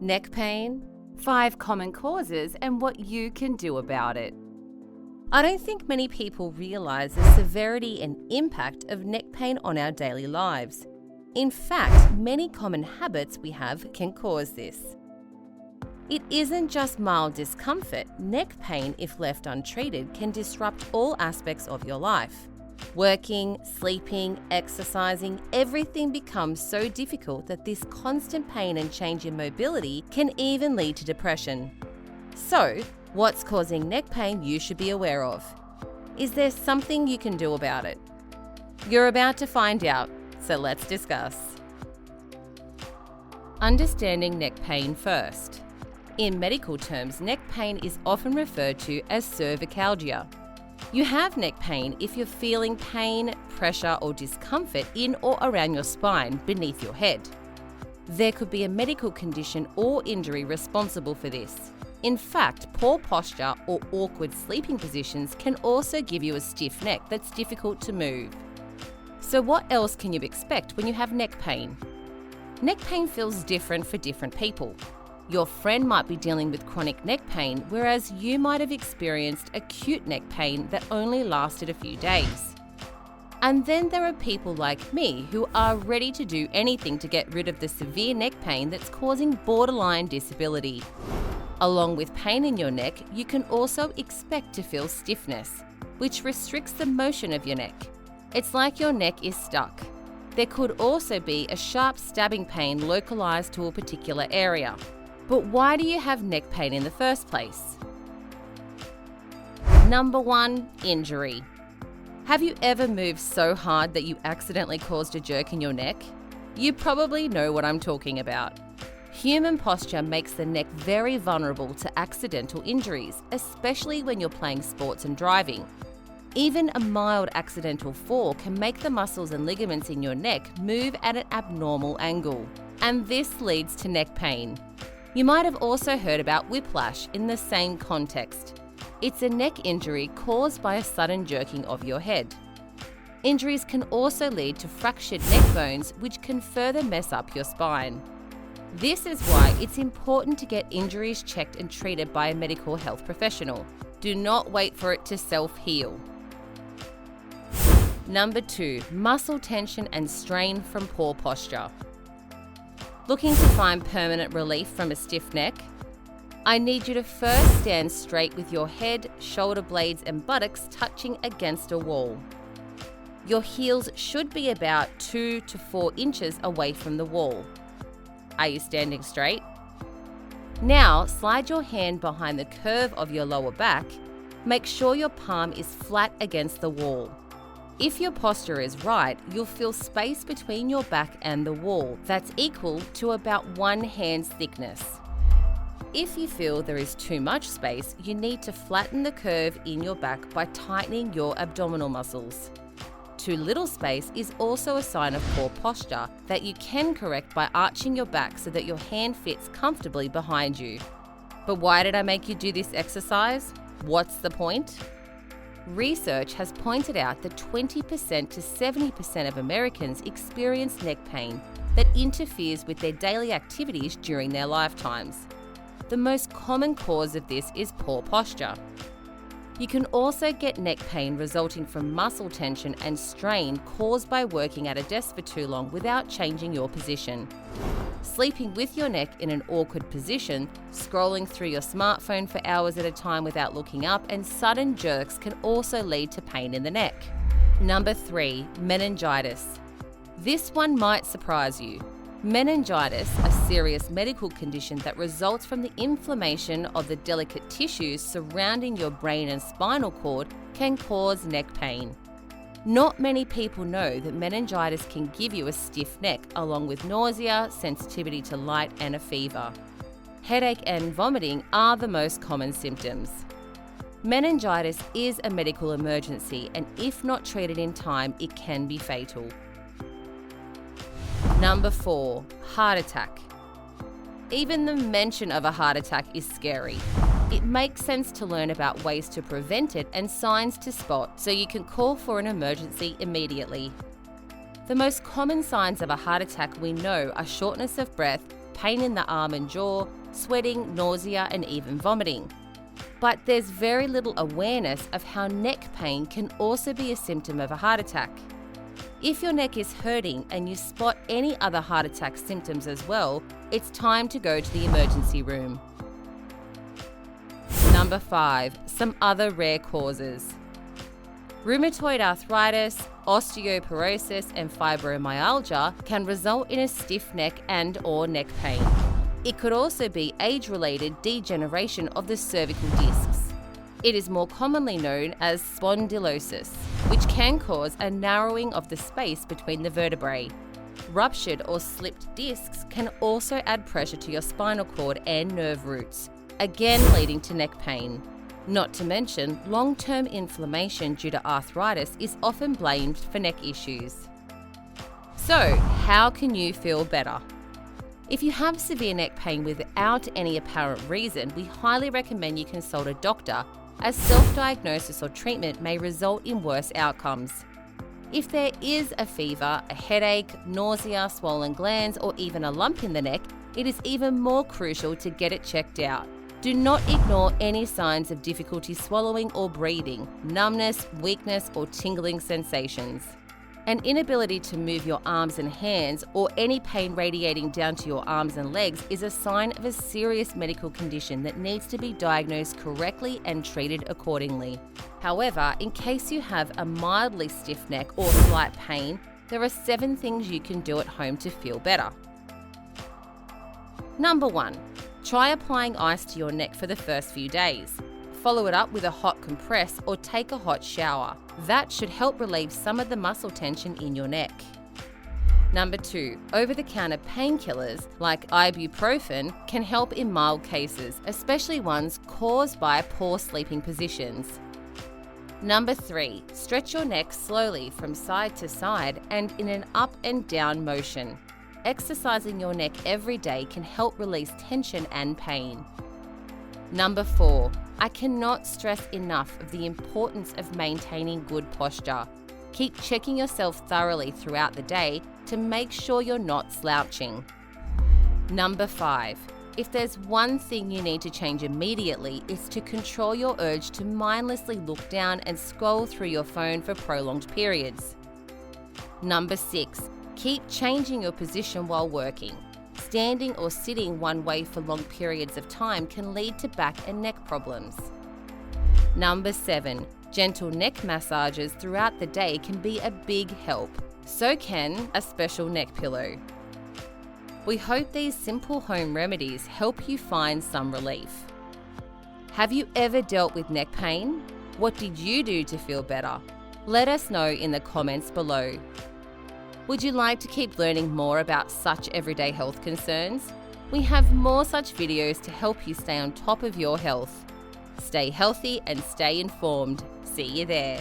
Neck pain, 5 common causes and what you can do about it. I don't think many people realize the severity and impact of neck pain on our daily lives. In fact, many common habits we have can cause this. It isn't just mild discomfort. Neck pain, if left untreated, can disrupt all aspects of your life. Working, sleeping, exercising, everything becomes so difficult that this constant pain and change in mobility can even lead to depression. So, what's causing neck pain you should be aware of? Is there something you can do about it? You're about to find out, so let's discuss. Understanding neck pain first. In medical terms, neck pain is often referred to as cervicalgia. You have neck pain if you're feeling pain, pressure, or discomfort in or around your spine beneath your head. There could be a medical condition or injury responsible for this. In fact, poor posture or awkward sleeping positions can also give you a stiff neck that's difficult to move. So what else can you expect when you have neck pain? Neck pain feels different for different people. Your friend might be dealing with chronic neck pain, whereas you might have experienced acute neck pain that only lasted a few days. And then there are people like me who are ready to do anything to get rid of the severe neck pain that's causing borderline disability. Along with pain in your neck, you can also expect to feel stiffness, which restricts the motion of your neck. It's like your neck is stuck. There could also be a sharp stabbing pain localized to a particular area. But why do you have neck pain in the first place? Number 1, injury. Have you ever moved so hard that you accidentally caused a jerk in your neck? You probably know what I'm talking about. Human posture makes the neck very vulnerable to accidental injuries, especially when you're playing sports and driving. Even a mild accidental fall can make the muscles and ligaments in your neck move at an abnormal angle, and this leads to neck pain. You might have also heard about whiplash in the same context. It's a neck injury caused by a sudden jerking of your head. Injuries can also lead to fractured neck bones, which can further mess up your spine. This is why it's important to get injuries checked and treated by a medical health professional. Do not wait for it to self-heal. Number 2, muscle tension and strain from poor posture. Looking to find permanent relief from a stiff neck? I need you to first stand straight with your head, shoulder blades and buttocks touching against a wall. Your heels should be about 2 to 4 inches away from the wall. Are you standing straight? Now slide your hand behind the curve of your lower back. Make sure your palm is flat against the wall. If your posture is right, you'll feel space between your back and the wall that's equal to about 1 hand's thickness. If you feel there is too much space, you need to flatten the curve in your back by tightening your abdominal muscles. Too little space is also a sign of poor posture that you can correct by arching your back so that your hand fits comfortably behind you. But why did I make you do this exercise? What's the point? Research has pointed out that 20% to 70% of Americans experience neck pain that interferes with their daily activities during their lifetimes. The most common cause of this is poor posture. You can also get neck pain resulting from muscle tension and strain caused by working at a desk for too long without changing your position. Sleeping with your neck in an awkward position, scrolling through your smartphone for hours at a time without looking up, and sudden jerks can also lead to pain in the neck. Number 3, meningitis. This one might surprise you. Meningitis, a serious medical condition that results from the inflammation of the delicate tissues surrounding your brain and spinal cord, can cause neck pain. Not many people know that meningitis can give you a stiff neck along with nausea, sensitivity to light and a fever. Headache and vomiting are the most common symptoms. Meningitis is a medical emergency, and if not treated in time, it can be fatal. Number 4, heart attack. Even the mention of a heart attack is scary. It makes sense to learn about ways to prevent it and signs to spot so you can call for an emergency immediately. The most common signs of a heart attack we know are shortness of breath, pain in the arm and jaw, sweating, nausea, and even vomiting. But there's very little awareness of how neck pain can also be a symptom of a heart attack. If your neck is hurting and you spot any other heart attack symptoms as well, it's time to go to the emergency room. Number 5. Some other rare causes. Rheumatoid arthritis, osteoporosis, and fibromyalgia can result in a stiff neck and/or neck pain. It could also be age-related degeneration of the cervical discs. It is more commonly known as spondylosis, which can cause a narrowing of the space between the vertebrae. Ruptured or slipped discs can also add pressure to your spinal cord and nerve roots, again leading to neck pain. Not to mention, long-term inflammation due to arthritis is often blamed for neck issues. So, how can you feel better? If you have severe neck pain without any apparent reason, we highly recommend you consult a doctor, as self-diagnosis or treatment may result in worse outcomes. If there is a fever, a headache, nausea, swollen glands, or even a lump in the neck, it is even more crucial to get it checked out. Do not ignore any signs of difficulty swallowing or breathing, numbness, weakness, or tingling sensations. An inability to move your arms and hands, or any pain radiating down to your arms and legs, is a sign of a serious medical condition that needs to be diagnosed correctly and treated accordingly. However, in case you have a mildly stiff neck or slight pain, there are 7 things you can do at home to feel better. Number 1. Try applying ice to your neck for the first few days. Follow it up with a hot compress or take a hot shower. That should help relieve some of the muscle tension in your neck. Number 2. Over-the-counter painkillers like ibuprofen can help in mild cases, especially ones caused by poor sleeping positions. Number 3. Stretch your neck slowly from side to side and in an up and down motion. Exercising your neck every day can help release tension and pain. Number 4. I cannot stress enough of the importance of maintaining good posture. Keep checking yourself thoroughly throughout the day to make sure you're not slouching. Number 5. If there's one thing you need to change immediately, it's to control your urge to mindlessly look down and scroll through your phone for prolonged periods. Number 6. Keep changing your position while working. Standing or sitting one way for long periods of time can lead to back and neck problems. Number 7. Gentle neck massages throughout the day can be a big help. So can a special neck pillow. We hope these simple home remedies help you find some relief. Have you ever dealt with neck pain? What did you do to feel better? Let us know in the comments below. Would you like to keep learning more about such everyday health concerns? We have more such videos to help you stay on top of your health. Stay healthy and stay informed. See you there.